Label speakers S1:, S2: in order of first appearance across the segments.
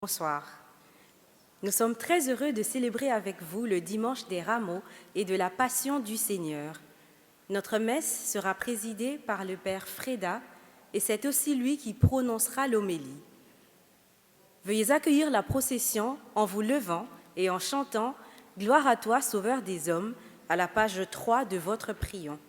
S1: Bonsoir. Nous sommes très heureux de célébrer avec vous le dimanche des Rameaux et de la Passion du Seigneur. Notre messe sera présidée par le Père Freda et c'est aussi lui qui prononcera l'homélie. Veuillez accueillir la procession en vous levant et en chantant « Gloire à toi, Sauveur des hommes » à la page 3 de votre prion.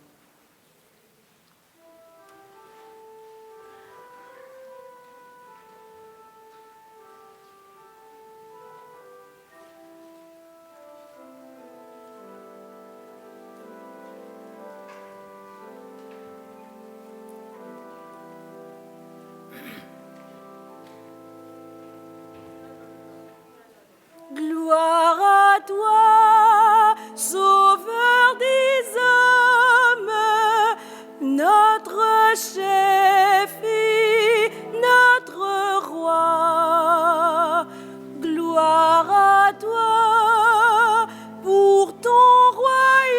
S1: Gloire à toi, Sauveur des hommes, notre chef et notre roi. Gloire à toi pour ton royaume,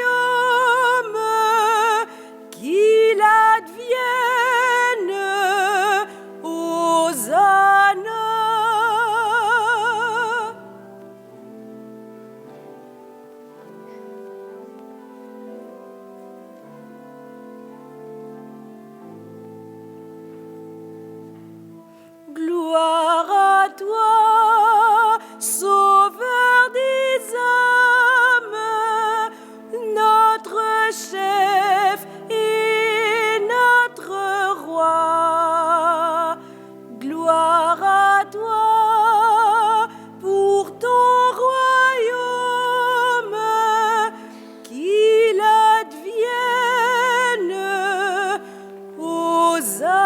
S1: qu'il advienne, Hosanna. Gloire à toi, Sauveur des hommes, notre chef et notre roi. Gloire à toi pour ton royaume, qu'il advienne, Hosanna.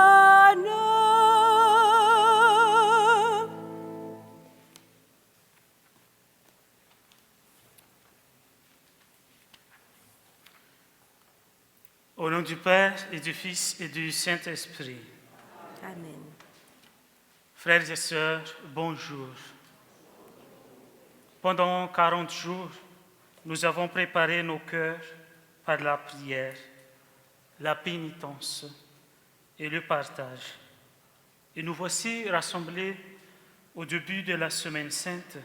S2: Au nom du Père et du Fils et du Saint-Esprit.
S1: Amen.
S2: Frères et sœurs, bonjour. Pendant 40 jours, nous avons préparé nos cœurs par la prière, la pénitence et le partage. Et nous voici rassemblés au début de la Semaine Sainte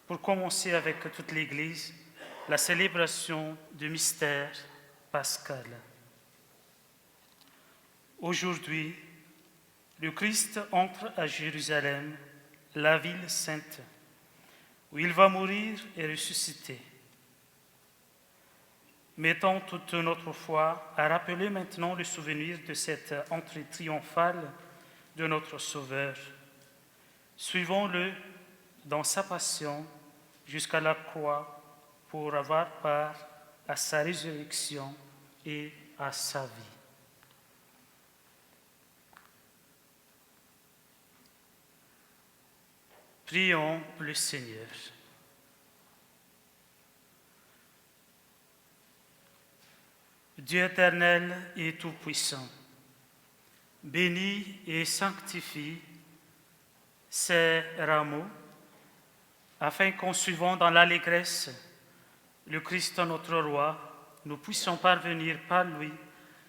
S2: pour commencer avec toute l'Église la célébration du mystère pascal. Aujourd'hui, le Christ entre à Jérusalem, la ville sainte, où il va mourir et ressusciter. Mettons toute notre foi à rappeler maintenant le souvenir de cette entrée triomphale de notre Sauveur. Suivons-le dans sa passion jusqu'à la croix pour avoir part à sa résurrection et à sa vie. Prions le Seigneur. Dieu éternel et tout-puissant, bénis et sanctifie ces rameaux, afin qu'en suivant dans l'allégresse le Christ notre Roi, nous puissions parvenir par lui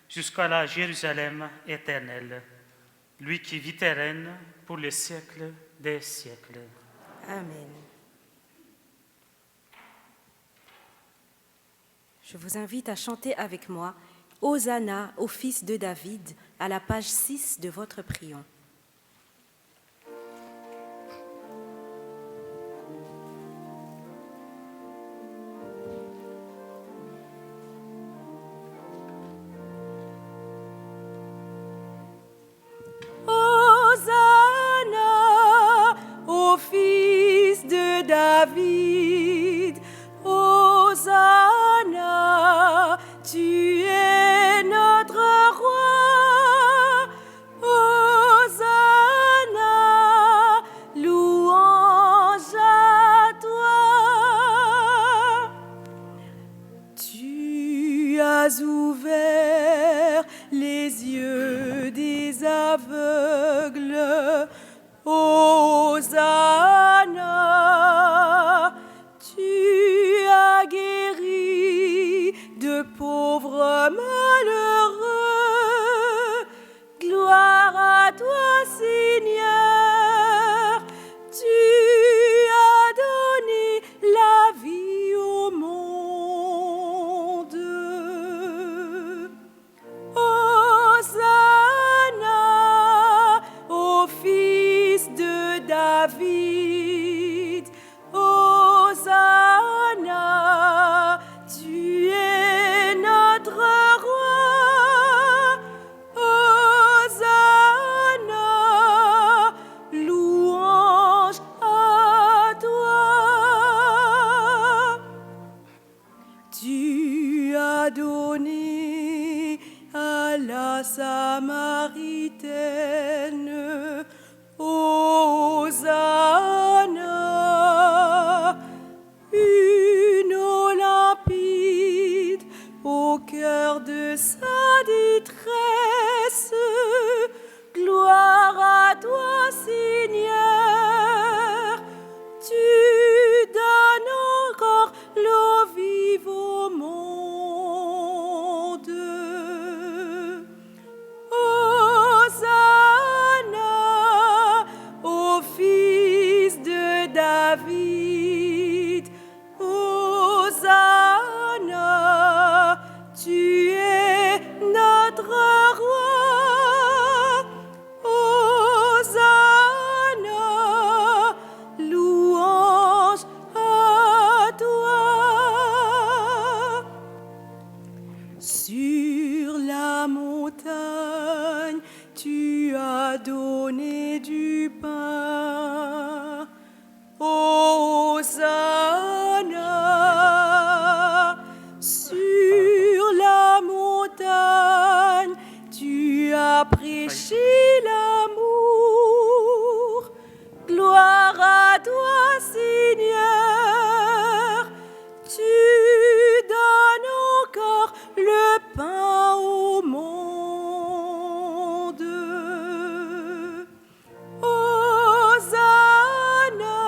S2: jusqu'à la Jérusalem éternelle, lui qui vit et règne pour les siècles des siècles.
S1: Amen. Je vous invite à chanter avec moi « Hosanna au Fils de David » à la page 6 de votre prion. Hosanna au Fils de David, Hosanna, tu es notre roi. Hosanna, louange à toi. Tu as ouvert les yeux des aveugles, Hosanna,
S3: David. Hosanna, tu es notre roi. Hosanna, louange à toi. Tu as donné à la Samaritaine, Hosanna, une eau limpide au cœur de sa détresse. Gloire à toi, Seigneur, tu donnes encore l'eau vive au monde. Hosanna au fils de David. Hosanna, tu es notre roi. Hosanna, louange à toi. Sur la montagne, tu as donné du pain. Hosanna, sur la montagne, tu as prêché l'amour. Gloire à toi, Seigneur, tu donnes encore le pain au monde. Hosanna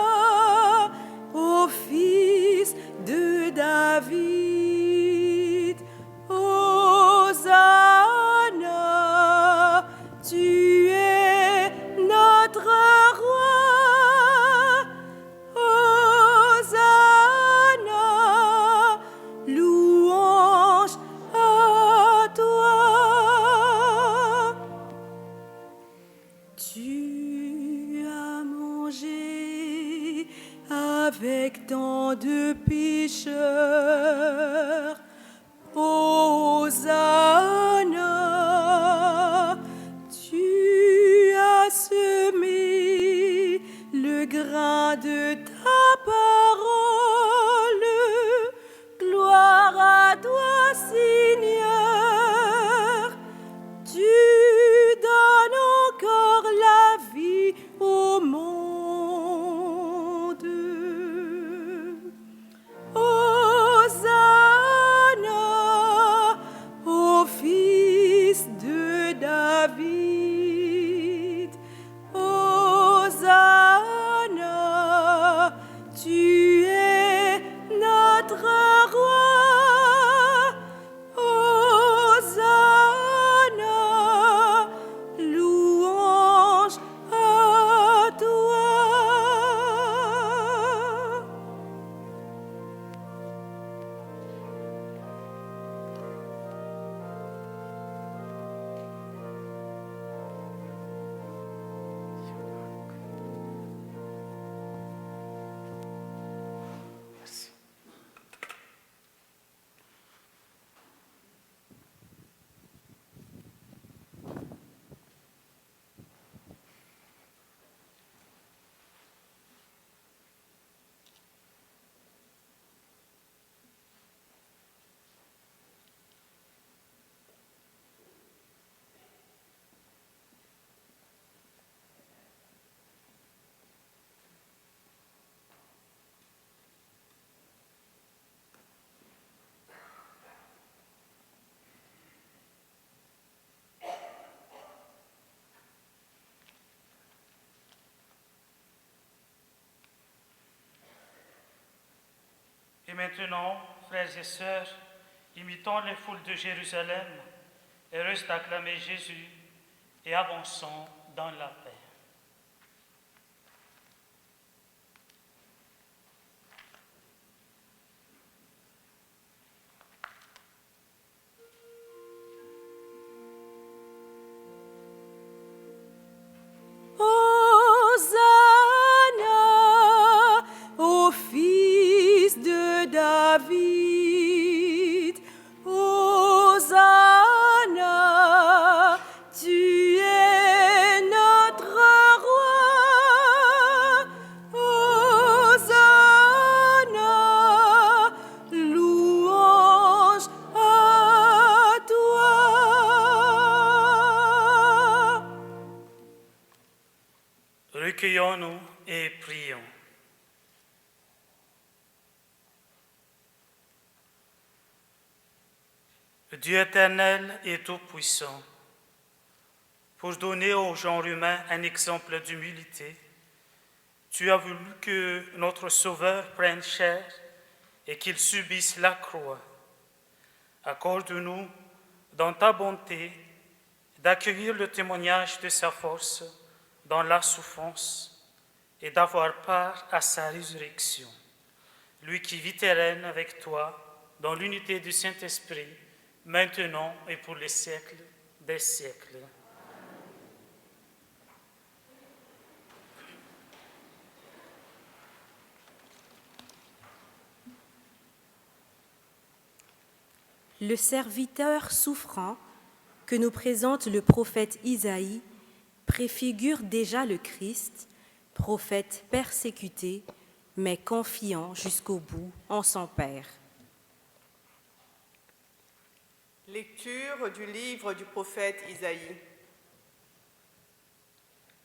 S3: au fils de David. Hosanna, tu es notre roi. Hosanna, louange à toi. Tu as mangé avec tant de pécheurs. Hosanna, tu as semé le grain de ta parole. Gloire à toi, Seigneur, tu donnes encore la vie au monde. Hosanna au fils de David. Hosanna, tu es notre roi. Hosanna, louange à toi.
S2: Et maintenant, frères et sœurs, imitons les foules de Jérusalem, heureuses d'acclamer Jésus et avançons dans la paix.
S3: Hosanna
S2: Inclinons-nous et prions. Dieu éternel et tout-puissant, pour donner au genre humain un exemple d'humilité, tu as voulu que notre Sauveur prenne chair et qu'il subisse la croix. Accorde-nous, dans ta bonté, d'accueillir le témoignage de sa force dans la souffrance et d'avoir part à sa résurrection. Lui qui vit et règne avec toi dans l'unité du Saint-Esprit, maintenant et pour les siècles des siècles.
S1: Le serviteur souffrant que nous présente le prophète Isaïe préfigure déjà le Christ, prophète persécuté, mais confiant jusqu'au bout en son Père.
S4: Lecture du livre du prophète Isaïe.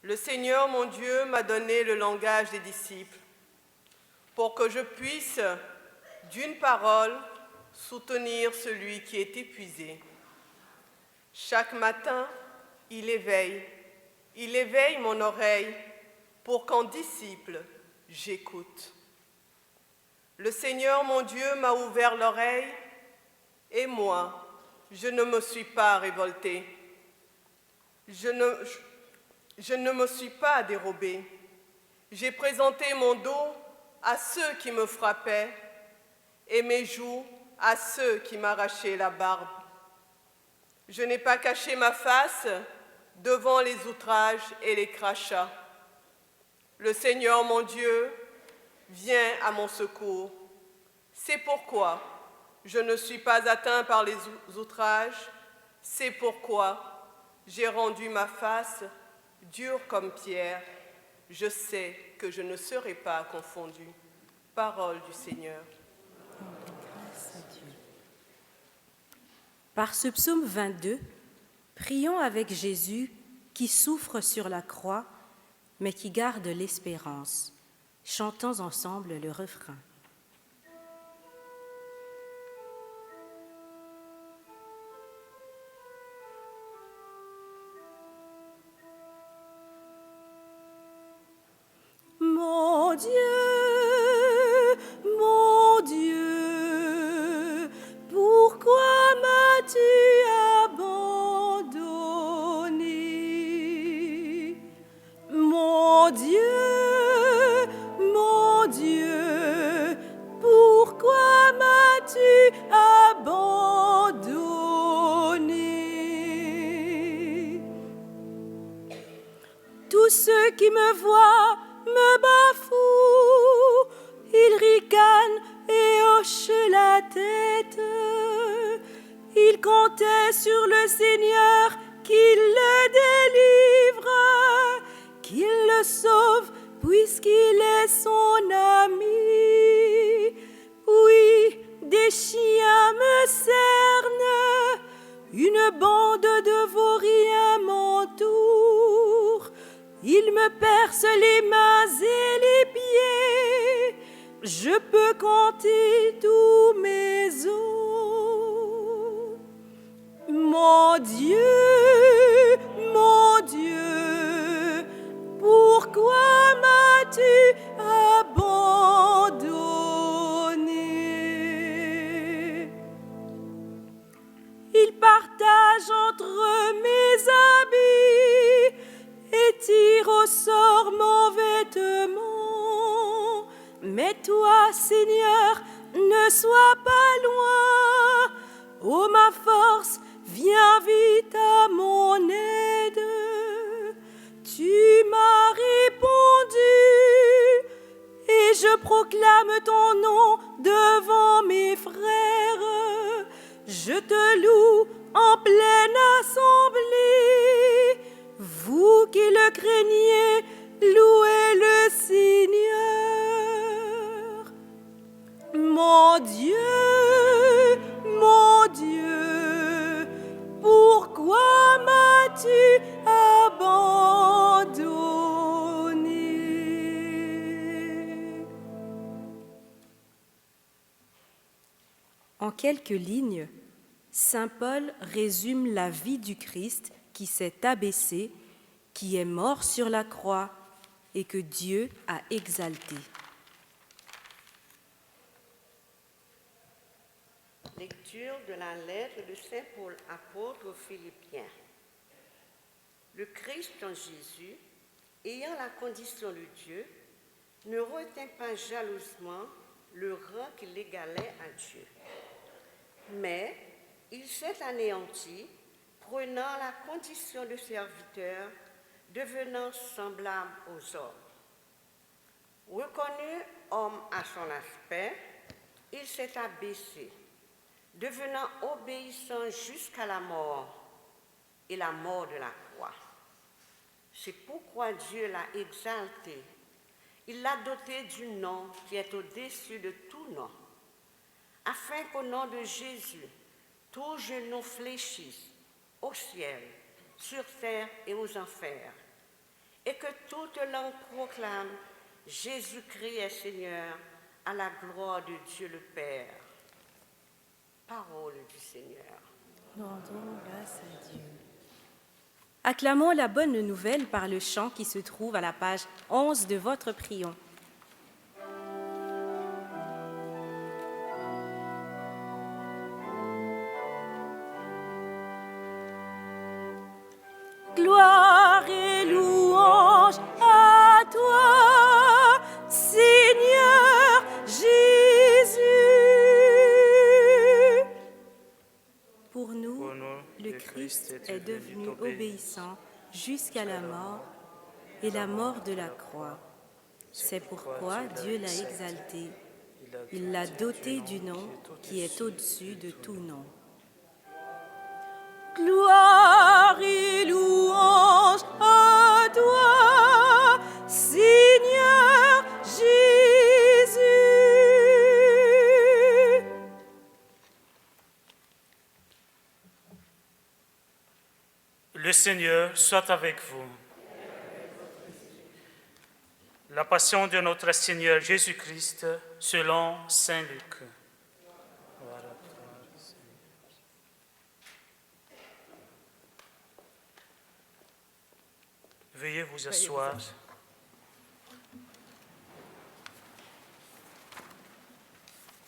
S4: Le Seigneur mon Dieu m'a donné le langage des disciples pour que je puisse, d'une parole, soutenir celui qui est épuisé. Chaque matin, il éveille mon oreille pour qu'en disciple, j'écoute. Le Seigneur mon Dieu m'a ouvert l'oreille et moi, je ne me suis pas révoltée. Je ne me suis pas dérobée. J'ai présenté mon dos à ceux qui me frappaient et mes joues à ceux qui m'arrachaient la barbe. Je n'ai pas caché ma face devant les outrages et les crachats. Le Seigneur mon Dieu vient à mon secours. C'est pourquoi je ne suis pas atteint par les outrages. C'est pourquoi j'ai rendu ma face dure comme pierre. Je sais que je ne serai pas confondu. Parole du Seigneur.
S1: Par ce psaume 22, prions avec Jésus qui souffre sur la croix, mais qui garde l'espérance. Chantons ensemble le refrain.
S3: Mon Dieu, pourquoi m'as-tu abandonné? Mon Dieu, pourquoi m'as-tu abandonné? Tous ceux qui me voient me bafouent, ils ricanent et hochent la tête. Ils comptaient sur le Seigneur qu'il le délivre, qu'il le sauve puisqu'il est son ami. Oui, des chiens me cernent, une bande de vauriens m'entoure. Ils me percent les mains et les pieds, je peux compter tous mes os. Mon Dieu, pourquoi m'as-tu abandonné? Il partage entre mes habits et tire au sort mon vêtement. Mais toi, Seigneur, ne sois pas loin. Ô ma force, viens vite à mon aide. Tu m'as répondu et je proclame ton nom devant mes frères. Je te loue en pleine assemblée. Vous qui le craignez, louez le Seigneur. Mon Dieu, pourquoi m'as-tu abandonné?
S1: En quelques lignes, saint Paul résume la vie du Christ qui s'est abaissé, qui est mort sur la croix et que Dieu a exalté.
S5: Lecture de la lettre de saint Paul apôtre aux Philippiens. Le Christ en Jésus, ayant la condition de Dieu, ne retint pas jalousement le rang qui l'égalait à Dieu. Mais il s'est anéanti, prenant la condition de serviteur, devenant semblable aux hommes. Reconnu homme à son aspect, il s'est abaissé, devenant obéissant jusqu'à la mort et la mort de la croix. C'est pourquoi Dieu l'a exalté. Il l'a doté du nom qui est au-dessus de tout nom, afin qu'au nom de Jésus, tous genoux fléchissent au ciel, sur terre et aux enfers, et que toute langue proclame Jésus-Christ est Seigneur, à la gloire de Dieu le Père. Parole du Seigneur.
S1: Rendons grâce à Dieu. Acclamons la bonne nouvelle par le chant qui se trouve à la page 11 de votre prion.
S3: Gloire et louange à toi, Seigneur Jésus.
S1: Pour nous, le Christ est devenu obéissant jusqu'à la mort et la mort de la croix. C'est pourquoi Dieu l'a exalté. Il l'a doté du nom qui est au-dessus de tout nom.
S3: Gloire et louange à toi, Seigneur Jésus.
S2: Le Seigneur soit avec vous. La passion de notre Seigneur Jésus-Christ selon saint Luc. Veuillez vous asseoir.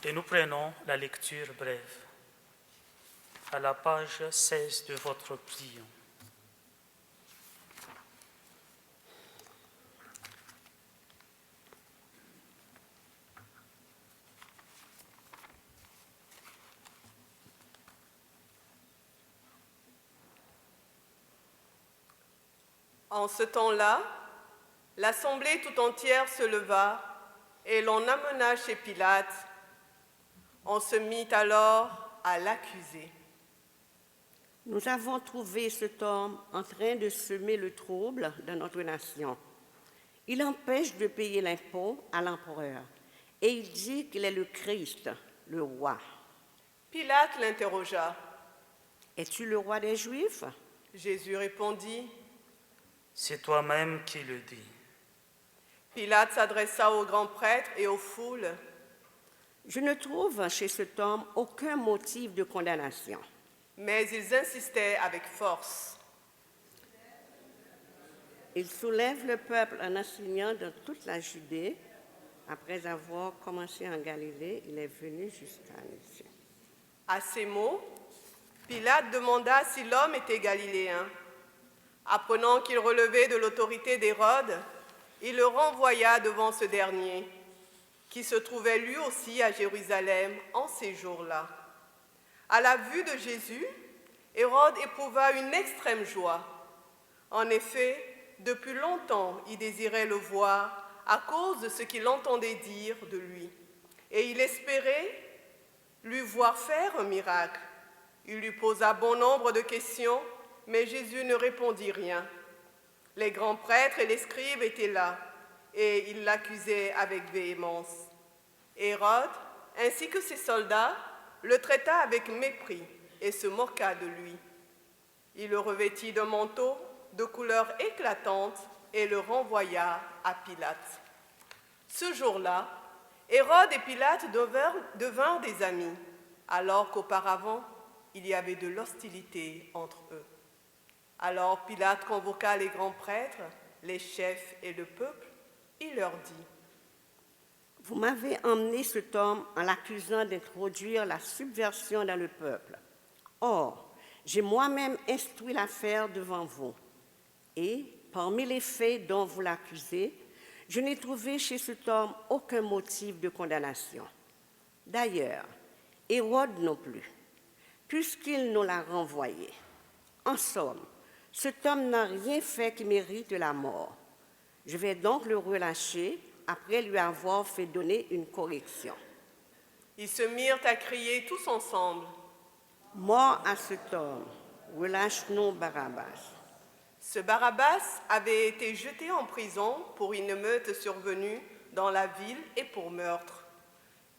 S2: Et nous prenons la lecture brève à la page 16 de votre prion.
S4: En ce temps-là, l'assemblée tout entière se leva et l'on amena chez Pilate. On se mit alors à l'accuser.
S5: Nous avons trouvé cet homme en train de semer le trouble dans notre nation. Il empêche de payer l'impôt à l'empereur et il dit qu'il est le Christ, le roi.
S4: Pilate l'interrogea.
S5: « Es-tu le roi des Juifs »
S4: Jésus répondit.
S2: C'est toi-même qui le dis.
S4: Pilate s'adressa aux grands prêtres et aux foules.
S5: Je ne trouve chez cet homme aucun motif de condamnation.
S4: Mais ils insistaient avec force.
S5: Il soulève le peuple en enseignant dans toute la Judée. Après avoir commencé en Galilée, il est venu jusqu'à ici.
S4: À ces mots, Pilate demanda si l'homme était galiléen. Apprenant qu'il relevait de l'autorité d'Hérode, il le renvoya devant ce dernier, qui se trouvait lui aussi à Jérusalem en ces jours-là. À la vue de Jésus, Hérode éprouva une extrême joie. En effet, depuis longtemps, il désirait le voir à cause de ce qu'il entendait dire de lui. Et il espérait lui voir faire un miracle. Il lui posa bon nombre de questions, mais Jésus ne répondit rien. Les grands prêtres et les scribes étaient là, et ils l'accusaient avec véhémence. Hérode, ainsi que ses soldats, le traita avec mépris et se moqua de lui. Il le revêtit d'un manteau de couleur éclatante et le renvoya à Pilate. Ce jour-là, Hérode et Pilate devinrent des amis. alors qu'auparavant, il y avait de l'hostilité entre eux. Alors Pilate convoqua les grands prêtres, les chefs et le peuple. Il leur dit:
S5: « Vous m'avez emmené cet homme en l'accusant d'introduire la subversion dans le peuple. Or, j'ai moi-même instruit l'affaire devant vous. Et, parmi les faits dont vous l'accusez, je n'ai trouvé chez cet homme aucun motif de condamnation. D'ailleurs, Hérode non plus, puisqu'il nous l'a renvoyé. En somme, cet homme n'a rien fait qui mérite la mort. Je vais donc le relâcher après lui avoir fait donner une correction. »
S4: Ils se mirent à crier tous ensemble:
S5: « Mort à cet homme, relâche-nous Barabbas. »
S4: Ce Barabbas avait été jeté en prison pour une émeute survenue dans la ville et pour meurtre.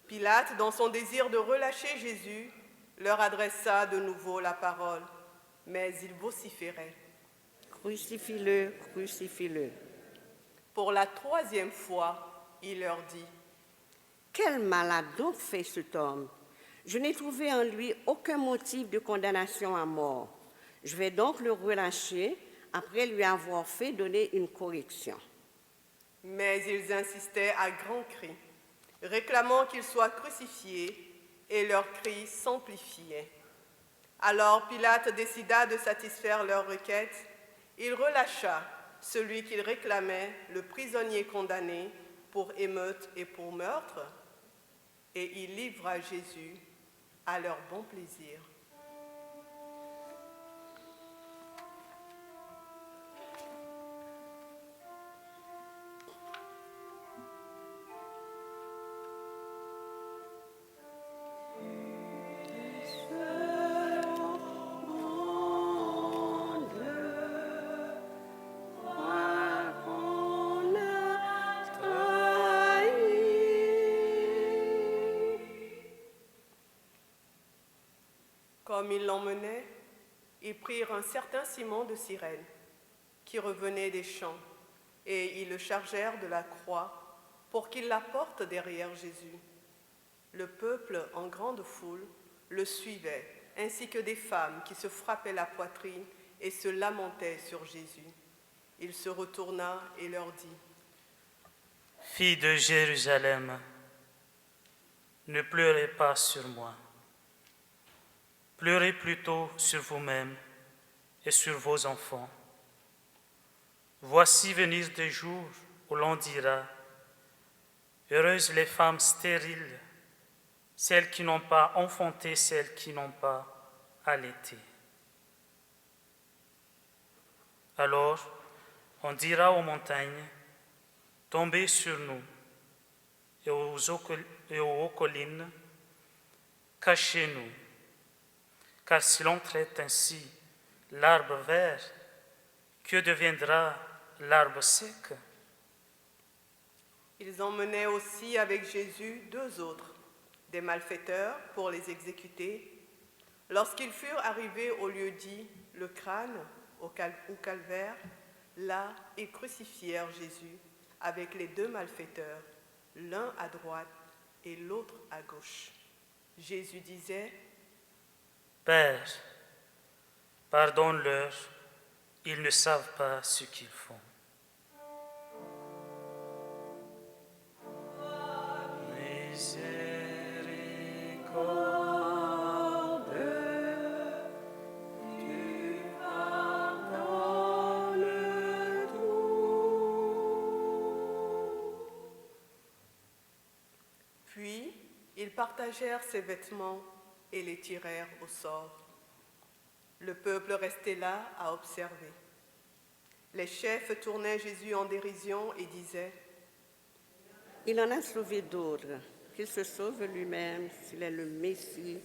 S4: Pilate, dans son désir de relâcher Jésus, leur adressa de nouveau la parole, mais ils vociféraient:
S5: « Crucifie-le, crucifie-le. »
S4: Pour la troisième fois, il leur dit:
S5: « Quel mal a donc fait cet homme? Je n'ai trouvé en lui aucun motif de condamnation à mort. Je vais donc le relâcher après lui avoir fait donner une correction. »
S4: Mais ils insistaient à grands cris, réclamant qu'il soit crucifié, et leurs cris s'amplifiaient. Alors Pilate décida de satisfaire leur requête. Il relâcha celui qu'il réclamait, le prisonnier condamné pour émeute et pour meurtre, et il livra Jésus à leur bon plaisir. Comme ils l'emmenaient, ils prirent un certain Simon de Cyrène, qui revenait des champs, et ils le chargèrent de la croix pour qu'il la porte derrière Jésus. Le peuple, en grande foule, le suivait, ainsi que des femmes qui se frappaient la poitrine et se lamentaient sur Jésus. Il se retourna et leur dit:
S2: « Filles de Jérusalem, ne pleurez pas sur moi. Pleurez plutôt sur vous-même et sur vos enfants. Voici venir des jours où l'on dira: heureuses les femmes stériles, celles qui n'ont pas enfanté, celles qui n'ont pas allaité. Alors, on dira aux montagnes: tombez sur nous, et aux collines: cachez-nous. Car si l'on traite ainsi l'arbre vert, que deviendra l'arbre sec? »
S4: Ils emmenaient aussi avec Jésus 2 autres, des malfaiteurs, pour les exécuter. Lorsqu'ils furent arrivés au lieu dit le crâne, au calvaire, là ils crucifièrent Jésus avec les 2 malfaiteurs, l'un à droite et l'autre à gauche. Jésus disait:
S2: « Père, pardonne-leur, ils ne savent pas ce qu'ils font. »
S4: Puis ils partagèrent ses vêtements et les tirèrent au sort. Le peuple restait là à observer. Les chefs tournaient Jésus en dérision et disaient:
S5: « Il en a sauvé d'autres, qu'il se sauve lui-même s'il est le Messie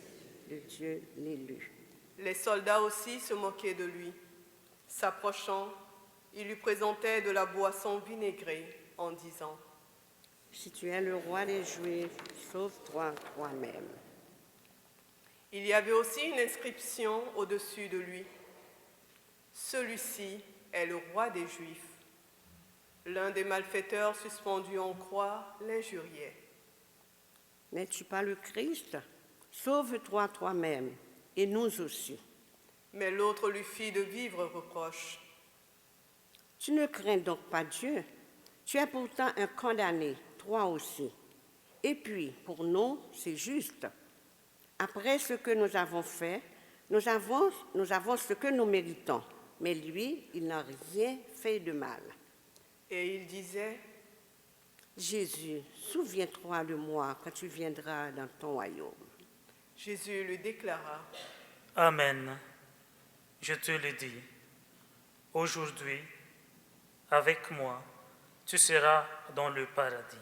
S5: de Dieu l'élu. »
S4: Les soldats aussi se moquaient de lui. S'approchant, ils lui présentaient de la boisson vinaigrée en disant:
S5: « Si tu es le roi des Juifs, sauve-toi toi-même. »
S4: Il y avait aussi une inscription au-dessus de lui: « Celui-ci est le roi des Juifs. » L'un des malfaiteurs suspendus en croix l'injuriait:
S5: « N'es-tu pas le Christ? sauve-toi toi-même et nous aussi.
S4: Mais l'autre lui fit de vivres reproches.
S5: Tu ne crains donc pas Dieu? Tu es pourtant un condamné, toi aussi. Et puis, pour nous, c'est juste. Après ce que nous avons fait, nous avons ce que nous méritons. Mais lui, il n'a rien fait de mal.
S4: Et il disait,
S5: Jésus, souviens-toi de moi quand tu viendras dans ton royaume.
S4: Jésus lui déclara,
S2: Amen. Je te le dis. Aujourd'hui, avec moi, tu seras dans le paradis.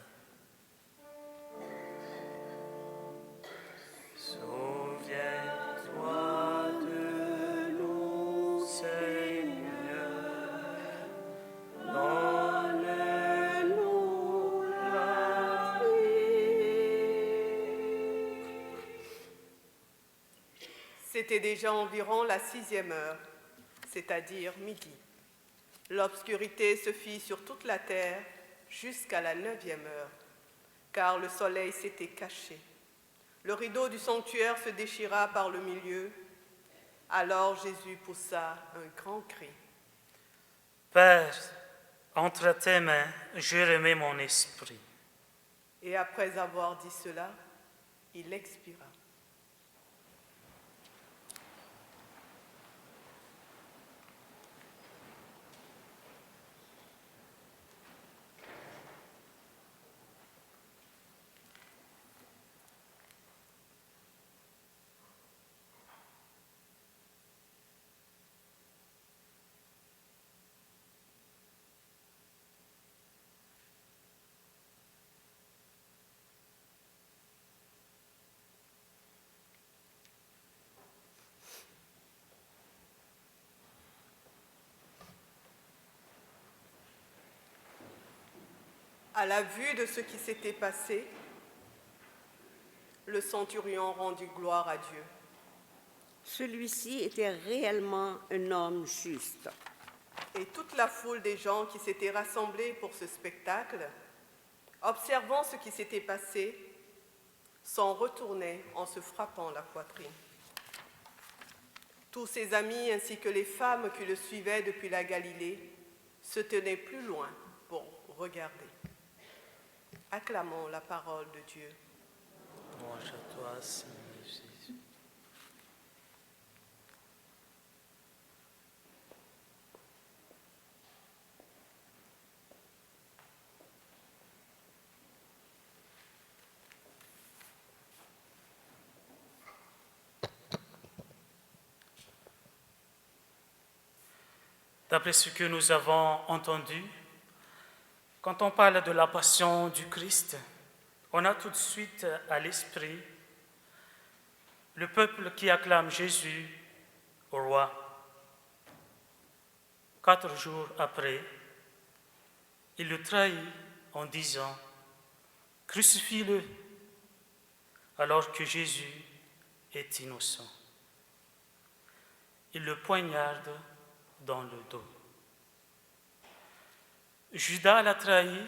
S2: Souviens-toi de nous, Seigneur. Donne-nous la
S4: c'était déjà environ la 6e heure, c'est-à-dire midi. L'obscurité se fit sur toute la terre jusqu'à la 9e heure, car le soleil s'était caché. Le rideau du sanctuaire se déchira par le milieu. Alors Jésus poussa un grand cri.
S2: Père, entre tes mains, je remets mon esprit.
S4: Et après avoir dit cela, il expira. À la vue de ce qui s'était passé, le centurion rendit gloire à Dieu.
S5: Celui-ci était réellement un homme juste.
S4: Et toute la foule des gens qui s'étaient rassemblés pour ce spectacle, observant ce qui s'était passé, s'en retournaient en se frappant la poitrine. Tous ses amis ainsi que les femmes qui le suivaient depuis la Galilée se tenaient plus loin pour regarder. Acclamons la parole de Dieu.
S2: Louange à toi, Seigneur Jésus. D'après ce que nous avons entendu, quand on parle de la passion du Christ, on a tout de suite à l'esprit le peuple qui acclame Jésus au roi. 4 jours après, il le trahit en disant « Crucifie-le » alors que Jésus est innocent. Il le poignarde dans le dos. Judas l'a trahi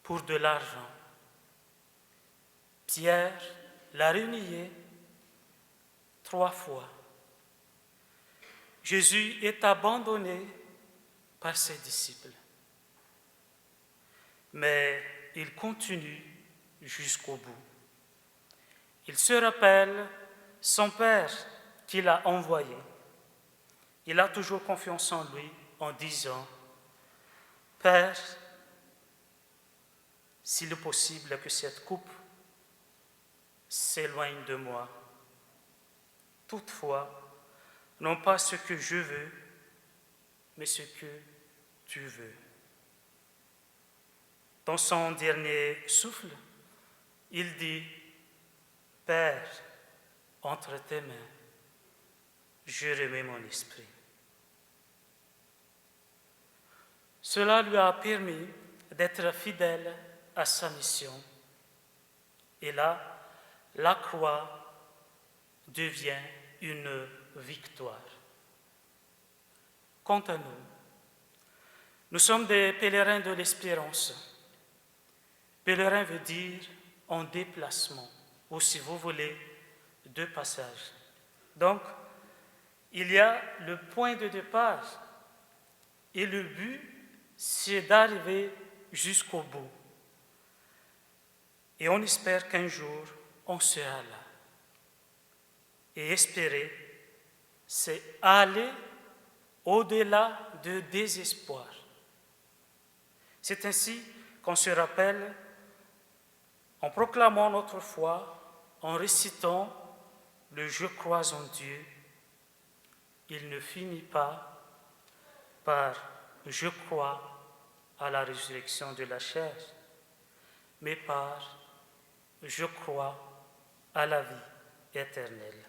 S2: pour de l'argent. Pierre l'a renié 3 fois. Jésus est abandonné par ses disciples. Mais il continue jusqu'au bout. Il se rappelle son Père qui l'a envoyé. Il a toujours confiance en lui en disant « Père, s'il est possible que cette coupe s'éloigne de moi. Toutefois, non pas ce que je veux, mais ce que tu veux. » Dans son dernier souffle, il dit « Père, entre tes mains, je remets mon esprit. » Cela lui a permis d'être fidèle à sa mission. Et là, la croix devient une victoire. Quant à nous, nous sommes des pèlerins de l'espérance. Pèlerin veut dire en déplacement. ou si vous voulez, 2 passages. Donc, il y a le point de départ et le but, c'est d'arriver jusqu'au bout. Et on espère qu'un jour, on sera là. Et espérer, c'est aller au-delà du désespoir. C'est ainsi qu'on se rappelle, en proclamant notre foi, en récitant le « Je crois en Dieu », il ne finit pas par « Je crois à la résurrection de la chair », mais par « Je crois à la vie éternelle ».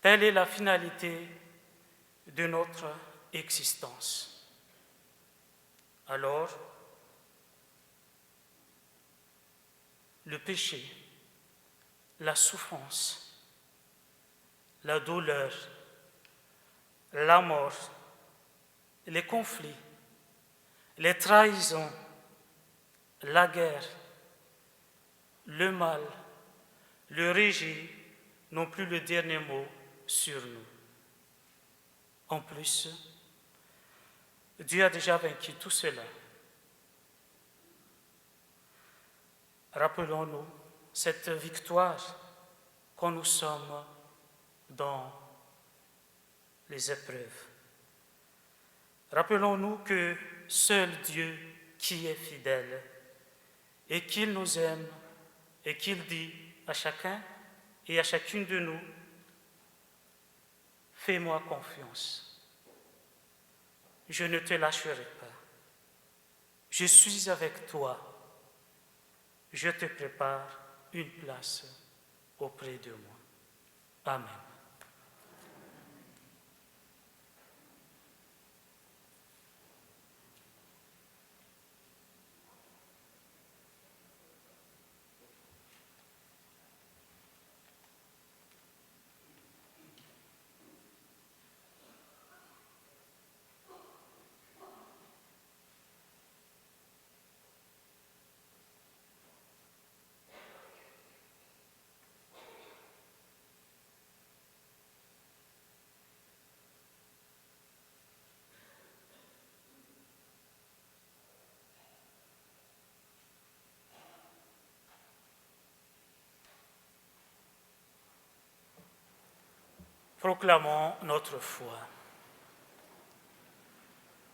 S2: Telle est la finalité de notre existence. Alors, le péché, la souffrance, la douleur, la mort, les conflits, les trahisons, la guerre, le mal, le rejet n'ont plus le dernier mot sur nous. En plus, Dieu a déjà vaincu tout cela. Rappelons-nous cette victoire quand nous sommes dans les épreuves. Rappelons-nous que seul Dieu qui est fidèle et qu'il nous aime et qu'il dit à chacun et à chacune de nous, « Fais-moi confiance, je ne te lâcherai pas, je suis avec toi, je te prépare une place auprès de moi. » Amen. Proclamons notre foi.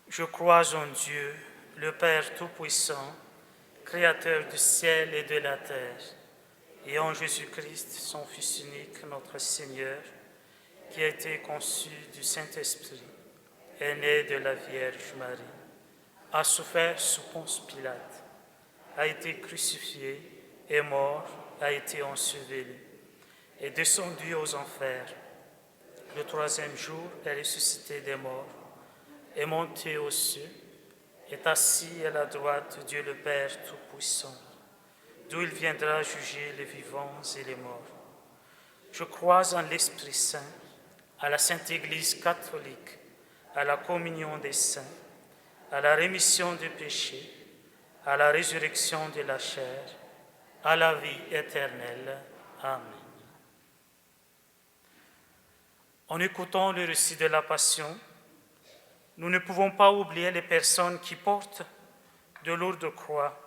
S2: Je crois en Dieu, le Père Tout-Puissant, Créateur du ciel et de la terre, et en Jésus-Christ, son Fils unique, notre Seigneur, qui a été conçu du Saint-Esprit, est né de la Vierge Marie, a souffert sous Ponce Pilate, a été crucifié, est mort, a été enseveli, est descendu aux enfers. Le 3e jour est ressuscité des morts, est monté aux cieux, est assis à la droite de Dieu le Père Tout-Puissant, d'où il viendra juger les vivants et les morts. Je crois en l'Esprit Saint, à la Sainte Église catholique, à la communion des saints, à la rémission des péchés, à la résurrection de la chair, à la vie éternelle. Amen. En écoutant le récit de la Passion, nous ne pouvons pas oublier les personnes qui portent de lourdes croix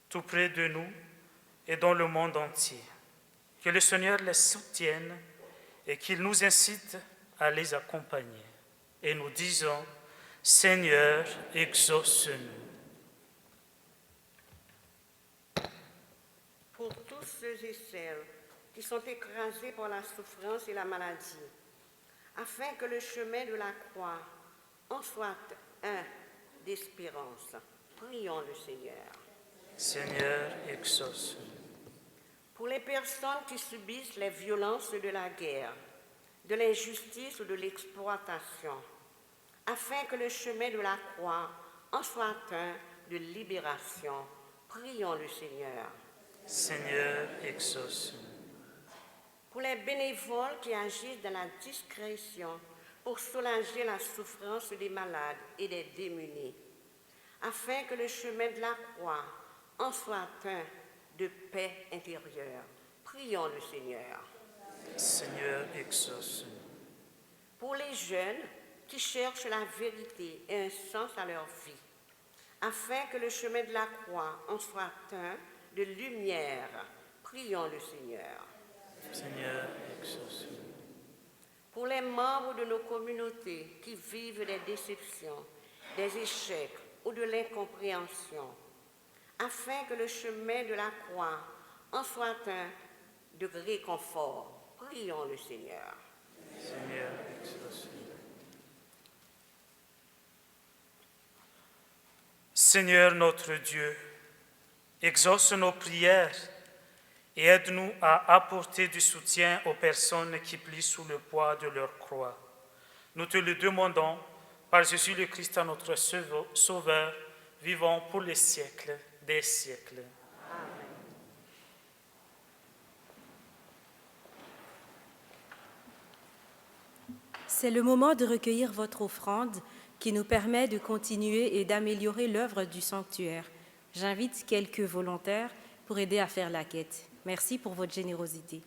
S2: tout près de nous et dans le monde entier. Que le Seigneur les soutienne et qu'il nous incite à les accompagner. Et nous disons, Seigneur, exauce-nous.
S5: Pour tous ceux et celles qui sont écrasés par la souffrance et la maladie, afin que le chemin de la croix en soit un d'espérance. Prions le Seigneur.
S2: Seigneur, exauce-nous.
S5: Pour les personnes qui subissent les violences de la guerre, de l'injustice ou de l'exploitation, afin que le chemin de la croix en soit un de libération, prions le Seigneur.
S2: Seigneur, exauce-nous.
S5: Pour les bénévoles qui agissent dans la discrétion pour soulager la souffrance des malades et des démunis, afin que le chemin de la croix en soit un de paix intérieure. Prions le Seigneur.
S2: Seigneur, exauce-nous.
S5: Pour les jeunes qui cherchent la vérité et un sens à leur vie, afin que le chemin de la croix en soit un de lumière, prions le Seigneur.
S2: Seigneur, exauce-nous.
S5: Pour les membres de nos communautés qui vivent des déceptions, des échecs ou de l'incompréhension, afin que le chemin de la croix en soit un de réconfort, prions le Seigneur.
S2: Seigneur, exauce-nous. Seigneur notre Dieu, exauce nos prières et aide-nous à apporter du soutien aux personnes qui plient sous le poids de leur croix. Nous te le demandons par Jésus le Christ, notre Sauveur, vivant pour les siècles des siècles.
S1: C'est le moment de recueillir votre offrande qui nous permet de continuer et d'améliorer l'œuvre du sanctuaire. J'invite quelques volontaires pour aider à faire la quête. Merci pour votre générosité.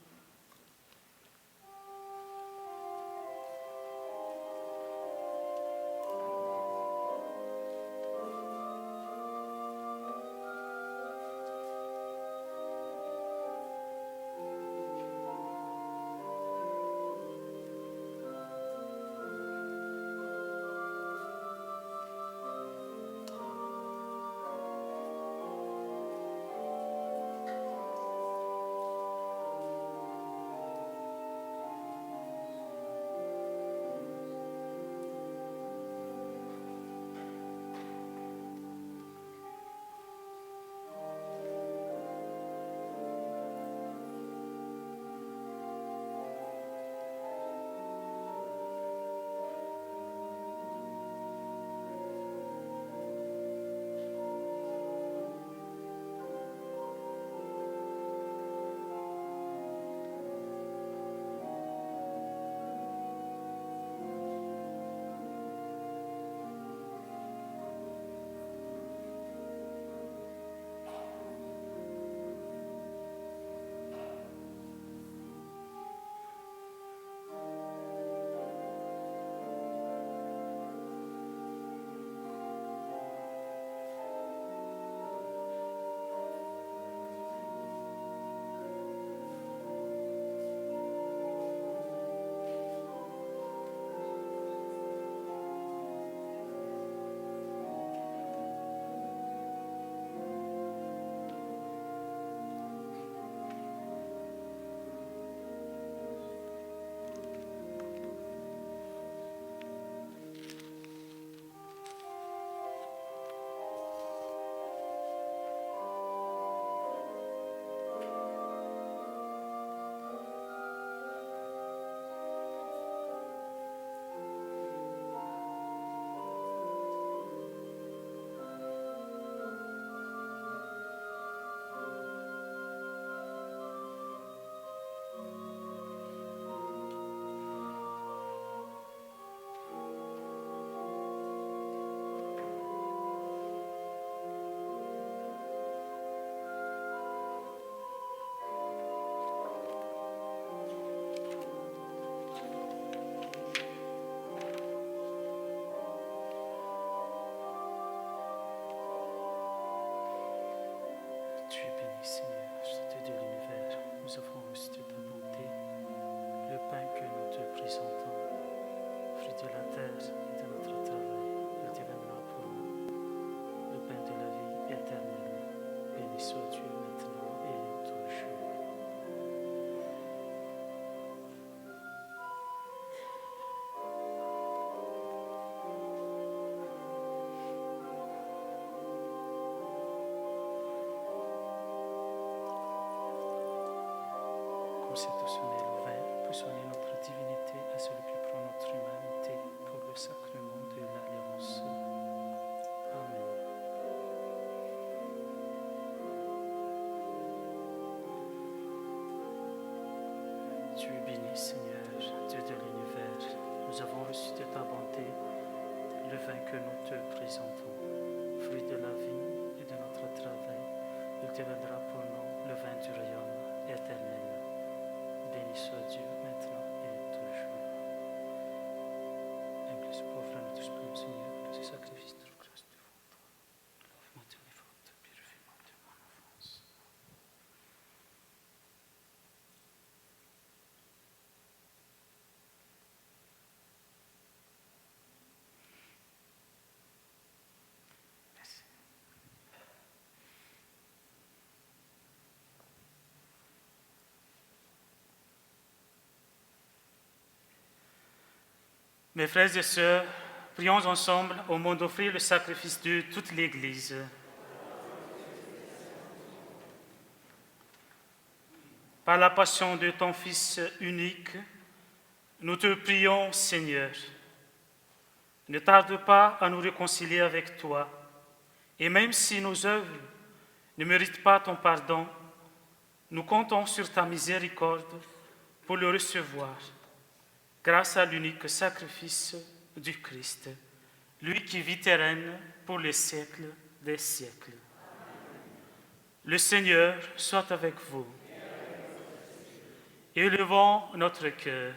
S2: Tu es béni, Seigneur, Dieu de l'univers. Nous offrons aussi de ta bonté le pain que nous te présentons, fruit de la terre et de notre travail. Il deviendra pour nous le pain de la vie éternelle. Béni soit Dieu maintenant et toujours. Comme c'est au sommet le vin, peut soigner notre divinité à celui qui prend notre humanité pour le sacrement de l'alliance. Amen. Tu es béni, Seigneur, Dieu de l'univers. Nous avons reçu de ta bonté le vin que nous te présentons, fruit de la vie et de notre travail. Il deviendra pour nous le Mes frères et sœurs, prions ensemble au moment d'offrir le sacrifice de toute l'Église. Par la passion de ton Fils unique, nous te prions, Seigneur. Ne tarde pas à nous réconcilier avec toi, et même si nos œuvres ne méritent pas ton pardon, nous comptons sur ta miséricorde pour le recevoir, grâce à l'unique sacrifice du Christ, lui qui vit et règne pour les siècles des siècles. Le Seigneur soit avec vous. Élevons notre cœur.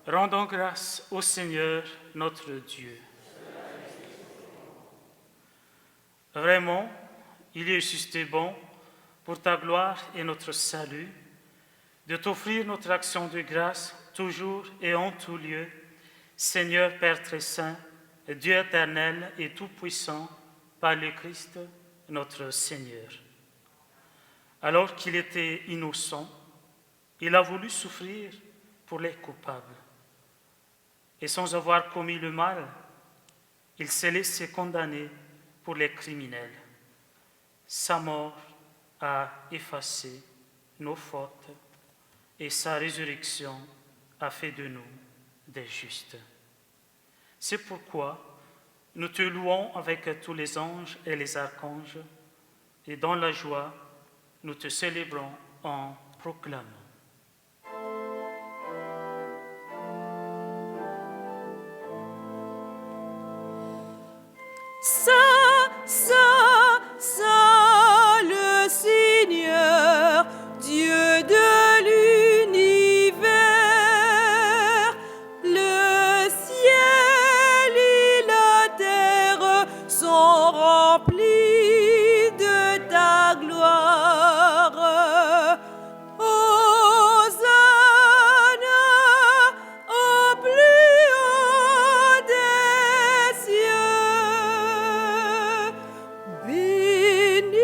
S2: Rendons grâce au Seigneur notre Dieu. Vraiment, il est juste et bon, pour ta gloire et notre salut, de t'offrir notre action de grâce toujours et en tout lieu, Seigneur Père très saint, Dieu éternel et tout-puissant, par le Christ notre Seigneur. Alors qu'il était innocent, il a voulu souffrir pour les coupables. Et sans avoir commis le mal, il s'est laissé condamner pour les criminels. Sa mort a effacé nos fautes et sa résurrection a fait de nous des justes. C'est pourquoi nous te louons avec tous les anges et les archanges, et dans la joie, nous te célébrons en proclamant.
S3: Saint, Saint, Saint, le Seigneur, Dieu de l'univers, le ciel et la terre sont remplis de ta gloire. Hosanna au plus haut des cieux. Béni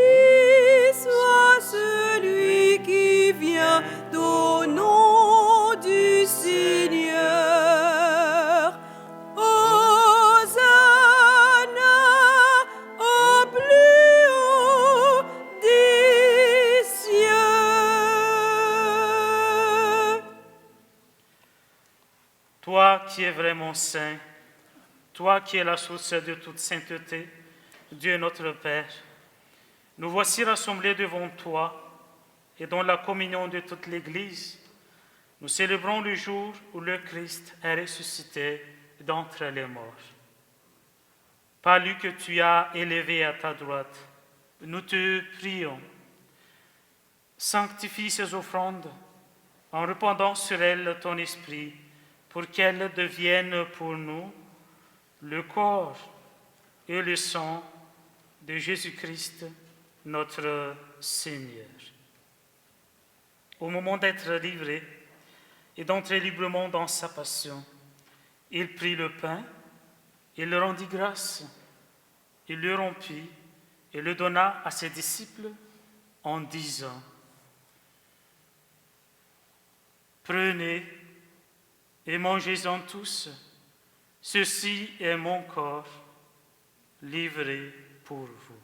S3: soit celui qui vient au nom du Seigneur. Hosanna au plus haut des cieux.
S2: Toi qui es vraiment saint, toi qui es la source de toute sainteté, Dieu notre Père, nous voici rassemblés devant toi et dans la communion de toute l'Église, nous célébrons le jour où le Christ est ressuscité d'entre les morts. Par lui que tu as élevé à ta droite, nous te prions. Sanctifie ces offrandes en répandant sur elles ton esprit pour qu'elles deviennent pour nous le corps et le sang de Jésus-Christ, notre Seigneur. Au moment d'être livré et d'entrer librement dans sa passion, il prit le pain, il le rendit grâce, il le rompit et le donna à ses disciples en disant : « Prenez et mangez-en tous, ceci est mon corps livré pour vous. »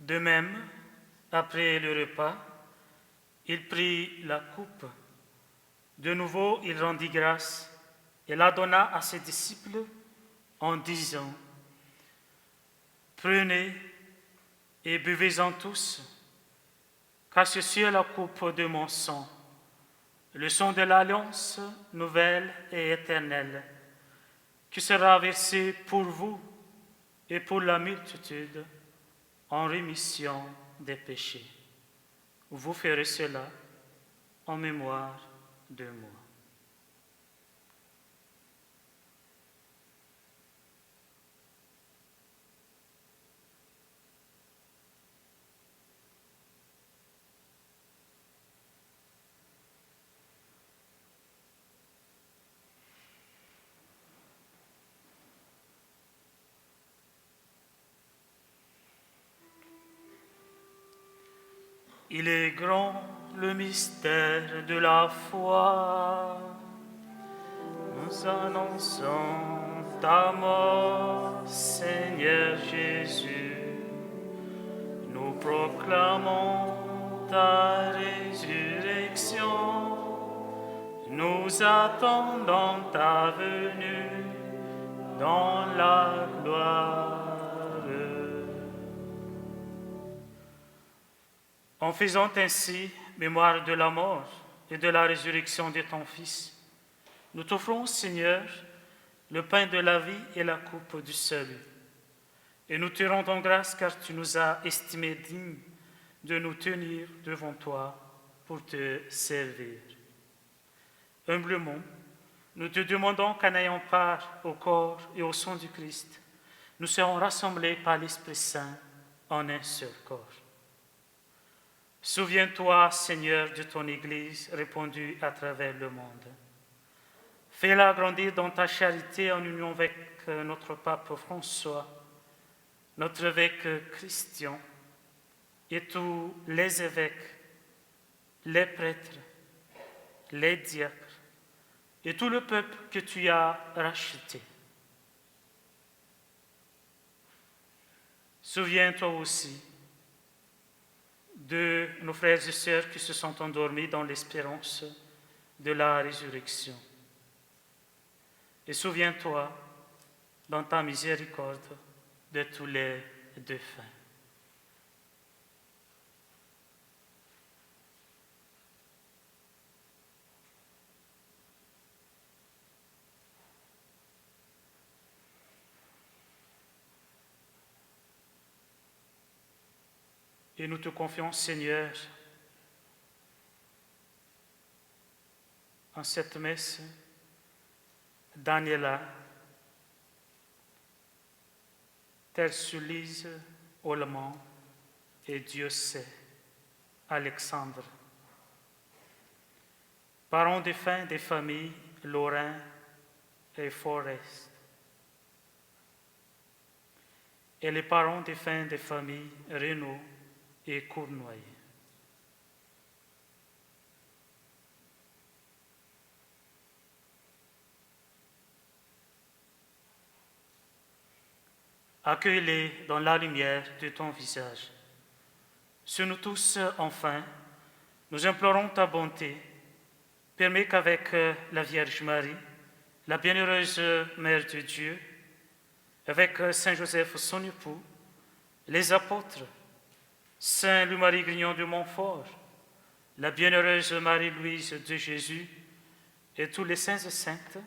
S2: De même, après le repas, il prit la coupe. De nouveau, il rendit grâce et la donna à ses disciples en disant : « Prenez et buvez-en tous, car ceci est la coupe de mon sang, le sang de l'alliance nouvelle et éternelle, qui sera versé pour vous et pour la multitude en rémission des péchés. Vous ferez cela en mémoire de moi. » Il est grand le mystère de la foi. Nous annonçons ta mort, Seigneur Jésus. Nous proclamons ta résurrection. Nous attendons ta venue dans la gloire. En faisant ainsi mémoire de la mort et de la résurrection de ton Fils, nous t'offrons, Seigneur, le pain de la vie et la coupe du salut. Et nous te rendons grâce car tu nous as estimés dignes de nous tenir devant toi pour te servir. Humblement, nous te demandons qu'en ayant part au corps et au sang du Christ, nous serons rassemblés par l'Esprit Saint en un seul corps. Souviens-toi, Seigneur, de ton Église répandue à travers le monde. Fais-la grandir dans ta charité en union avec notre pape François, notre évêque Christian et tous les évêques, les prêtres, les diacres et tout le peuple que tu as racheté. Souviens-toi aussi de nos frères et sœurs qui se sont endormis dans l'espérance de la résurrection. Et souviens-toi, dans ta miséricorde, de tous les défunts. Et nous te confions, Seigneur, en cette messe, Daniela, Tersulise, Olman et Dieu sait, Alexandre, parents défunts des familles Lorrain et Forest, et les parents défunts des familles Renaud et Cournoyer. Accueille-les dans la lumière de ton visage. Sur nous tous, enfin, nous implorons ta bonté. Permets qu'avec la Vierge Marie, la bienheureuse Mère de Dieu, avec Saint Joseph, son époux, les apôtres, Saint Louis-Marie Grignon de Montfort, la bienheureuse Marie-Louise de Jésus et tous les saints et saintes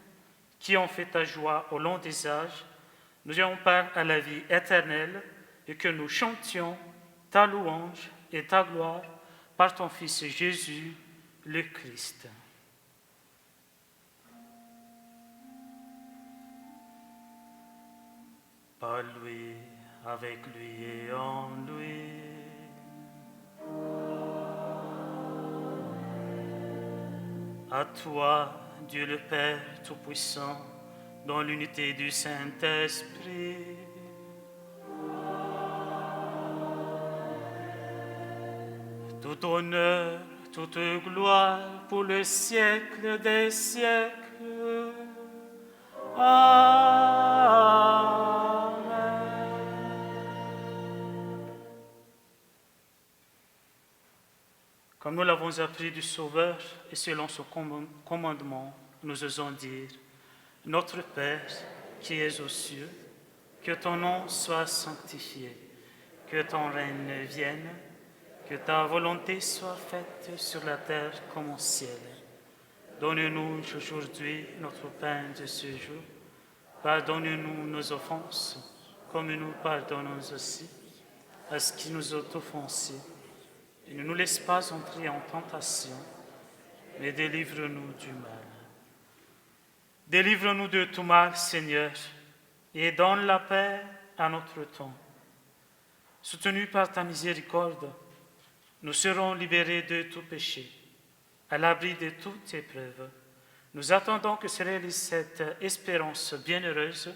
S2: qui ont fait ta joie au long des âges, nous ayons part à la vie éternelle et que nous chantions ta louange et ta gloire par ton Fils Jésus, le Christ. Par lui, avec lui et en lui. À toi, Dieu le Père Tout-Puissant, dans l'unité du Saint-Esprit, tout honneur, toute gloire pour le siècle des siècles. Amen. Comme nous l'avons appris du Sauveur et selon son commandement, nous osons dire: Notre Père, qui es aux cieux, que ton nom soit sanctifié, que ton règne vienne, que ta volonté soit faite sur la terre comme au ciel. Donne-nous aujourd'hui notre pain de ce jour. Pardonne-nous nos offenses, comme nous pardonnons aussi à ceux qui nous ont offensés. Et ne nous laisse pas entrer en tentation, mais délivre-nous du mal. Délivre-nous de tout mal, Seigneur, et donne la paix à notre temps. Soutenus par ta miséricorde, nous serons libérés de tout péché, à l'abri de toute épreuve. Nous attendons que se réalise cette espérance bienheureuse,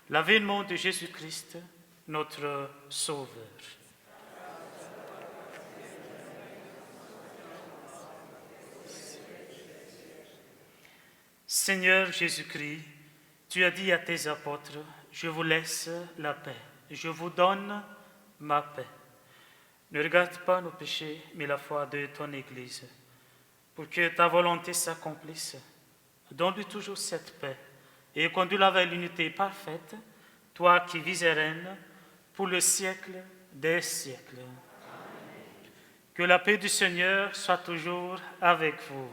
S2: l'avènement de Jésus-Christ, notre Sauveur. Seigneur Jésus-Christ, tu as dit à tes apôtres, je vous laisse la paix, je vous donne ma paix. Ne regarde pas nos péchés, mais la foi de ton Église, pour que ta volonté s'accomplisse. Donne-lui toujours cette paix et conduis-la vers l'unité parfaite, toi qui vis et règnes pour le siècle des siècles. Amen. Que la paix du Seigneur soit toujours avec vous.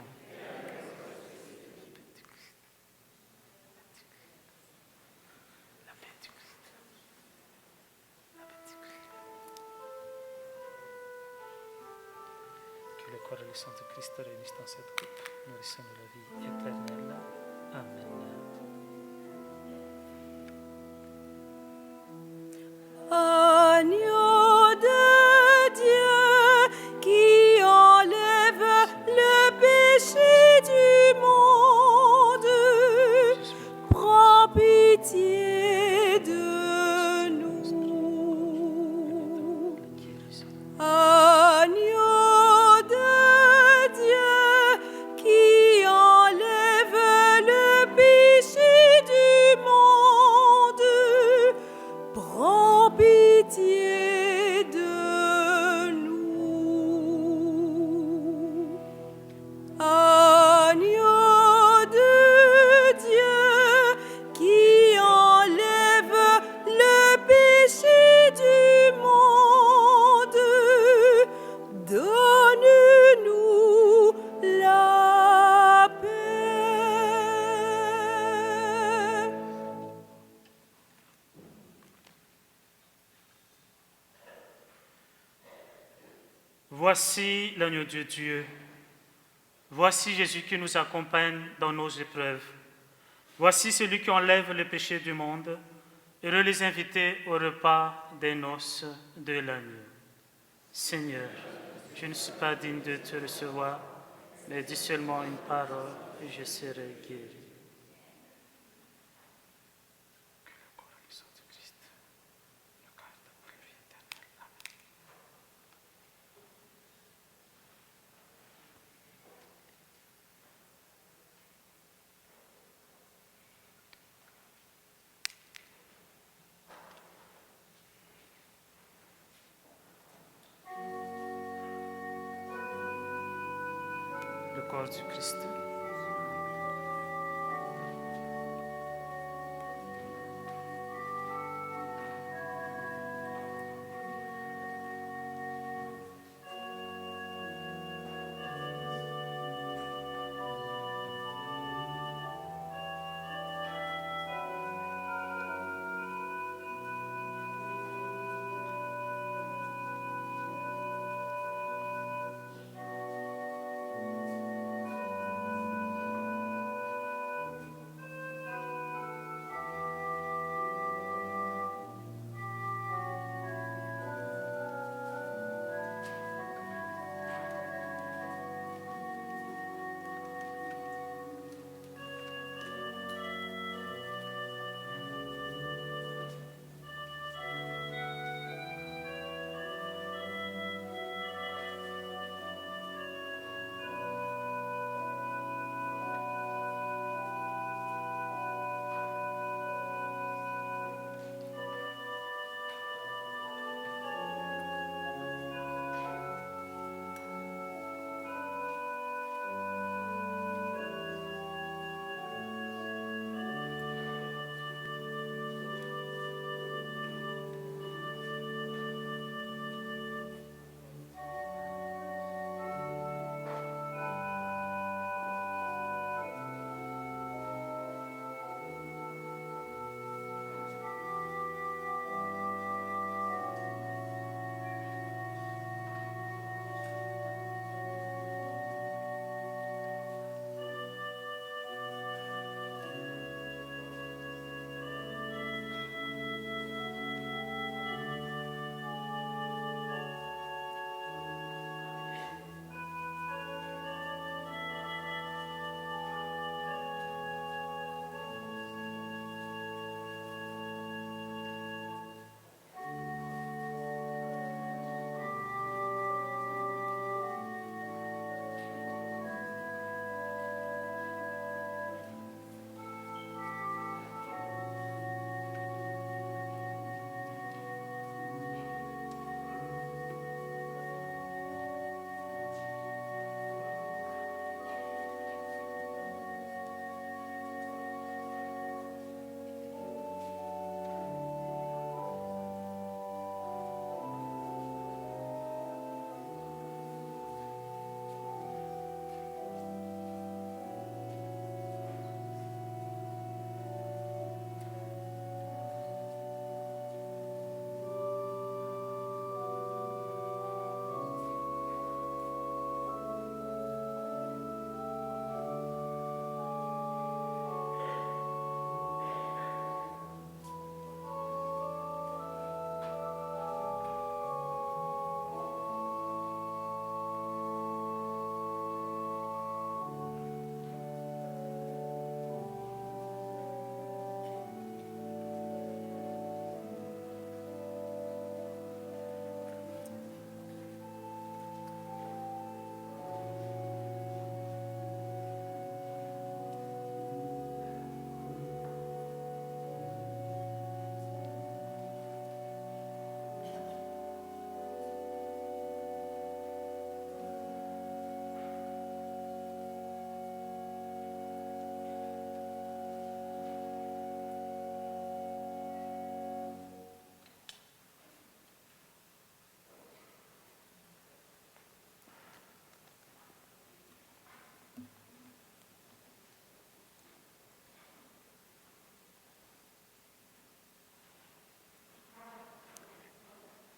S2: Que le corps et le sang de Christ réunissent dans cette coupe, nourrissant la vie éternelle. Amen.
S3: Agneau de Dieu qui enlève le péché du monde, prends pitié de nous. Agneau de Dieu qui enlève le péché du monde, prends pitié de nous. Agneau de Dieu qui enlève le péché du monde, donne-nous la paix.
S2: Voici l'agneau de Dieu. Voici Jésus qui nous accompagne dans nos épreuves. Voici celui qui enlève le péché du monde. Heureux les invités au repas des noces de l'agneau. Seigneur, je ne suis pas digne de te recevoir, mais dis seulement une parole et je serai guéri. Le corps du Christ.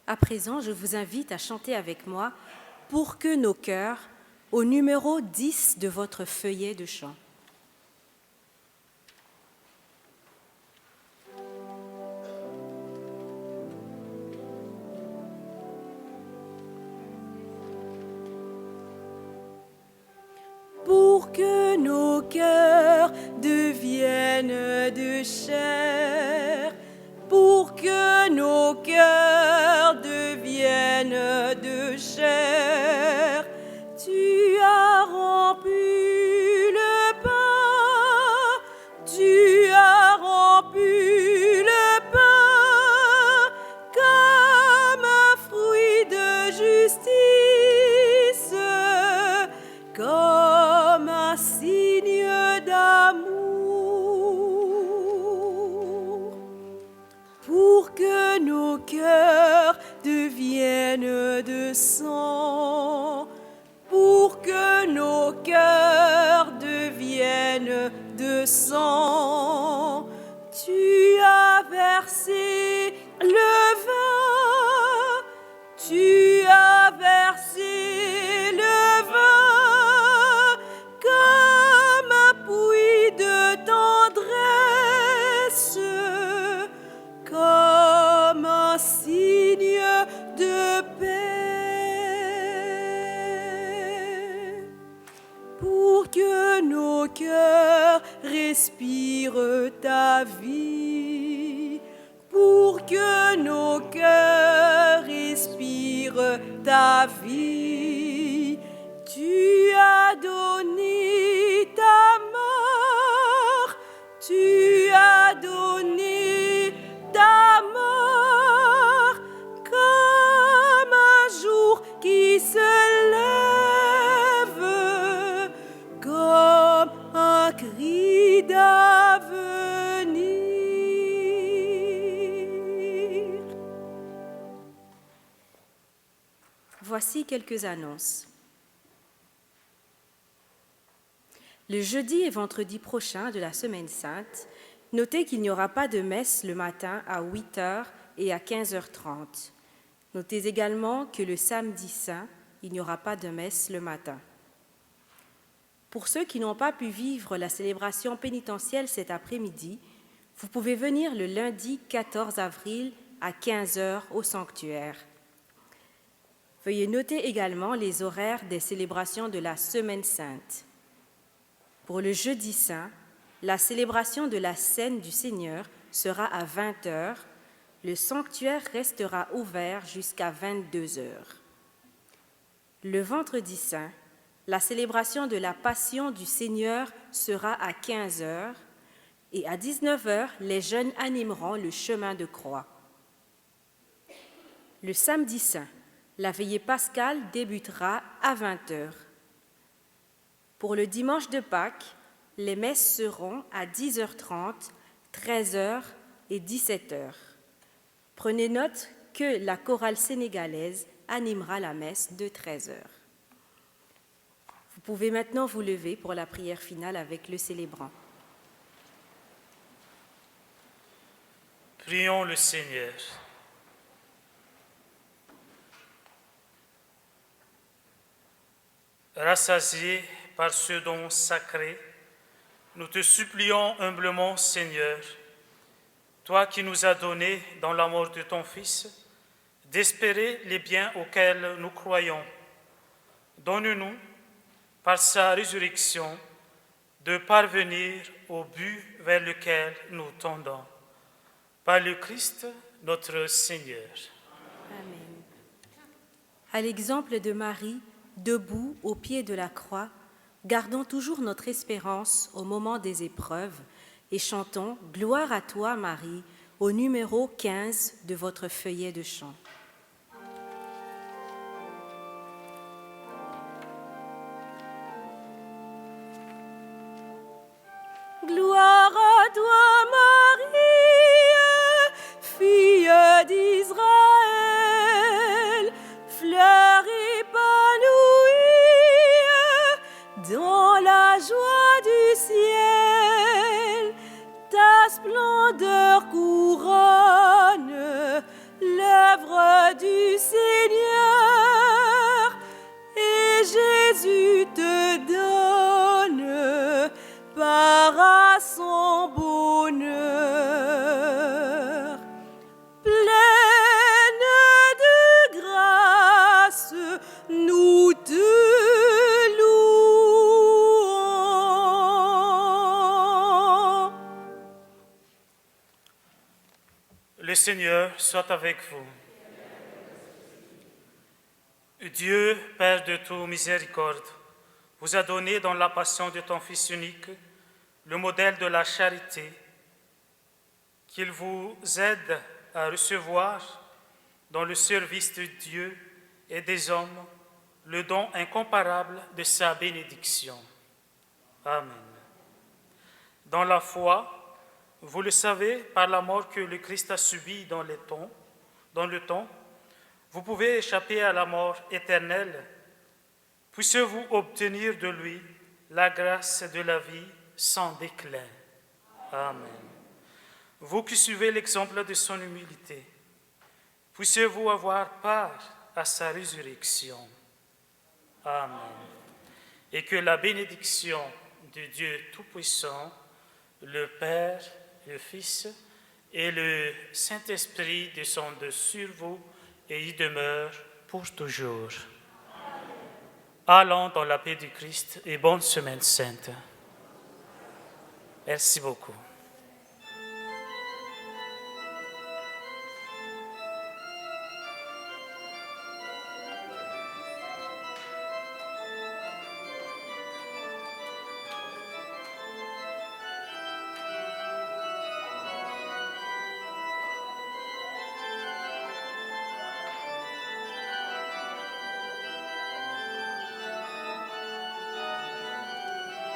S1: À présent, je vous invite à chanter avec moi « Pour que nos cœurs » au numéro 10 de votre feuillet de chant. Pour que nos cœurs deviennent de chair, pour que nos cœurs deviennent de chair, tu as rompu le pain, tu as rompu le pain comme un fruit de justice, comme un signe d'amour, pour que nos cœurs deviennent de sang, pour que nos cœurs deviennent de sang. Tu as versé le vin, tu as versé le vin comme un puits de tendresse, comme un signe de paix, pour que nos cœurs respirent ta vie, pour que nos cœurs respirent ta vie. Tu as donné ta mort, tu as donné ta mort comme un jour qui se lève, comme un cri d'avenir. Voici quelques annonces. Le jeudi et vendredi prochain de la Semaine Sainte, notez qu'il n'y aura pas de messe le matin à 8h et à 15h30. Notez également que le samedi saint, il n'y aura pas de messe le matin. Pour ceux qui n'ont pas pu vivre la célébration pénitentielle cet après-midi, vous pouvez venir le lundi 14 avril à 15h au sanctuaire. Veuillez noter également les horaires des célébrations de la Semaine Sainte. Pour le jeudi saint, la célébration de la Cène du Seigneur sera à 20h. Le sanctuaire restera ouvert jusqu'à 22h. Le vendredi saint, la célébration de la Passion du Seigneur sera à 15h et à 19h, les jeunes animeront le chemin de croix. Le samedi saint, la veillée pascale débutera à 20h. Pour le dimanche de Pâques, les messes seront à 10h30, 13h et 17h. Prenez note que la chorale sénégalaise animera la messe de 13h. Vous pouvez maintenant vous lever pour la prière finale avec le célébrant.
S2: Prions le Seigneur. Rassasiés par ce don sacré, nous te supplions humblement, Seigneur, toi qui nous as donné dans la mort de ton Fils d'espérer les biens auxquels nous croyons. Donne-nous, par sa résurrection, de parvenir au but vers lequel nous tendons. Par le Christ, notre Seigneur.
S1: Amen. À l'exemple de Marie, debout au pied de la croix, gardons toujours notre espérance au moment des épreuves et chantons « Gloire à toi, Marie » au numéro 15 de votre feuillet de chant. Gloire à toi, Marie, fille d'Israël, fleur épanouie dans la joie du ciel. Ta splendeur couronne l'œuvre du
S2: Seigneur soit avec vous. Dieu, Père de toute miséricorde, vous a donné dans la passion de ton Fils unique le modèle de la charité, qu'il vous aide à recevoir dans le service de Dieu et des hommes le don incomparable de sa bénédiction. Amen. Dans la foi, vous le savez, par la mort que le Christ a subie dans le temps, vous pouvez échapper à la mort éternelle. Puissiez-vous obtenir de lui la grâce de la vie sans déclin. Amen. Vous qui suivez l'exemple de son humilité, puissiez-vous avoir part à sa résurrection. Amen. Et que la bénédiction de Dieu Tout-Puissant, le Père, le Fils et le Saint-Esprit descendent sur vous et y demeurent pour toujours. Allons dans la paix du Christ et bonne semaine sainte. Merci beaucoup.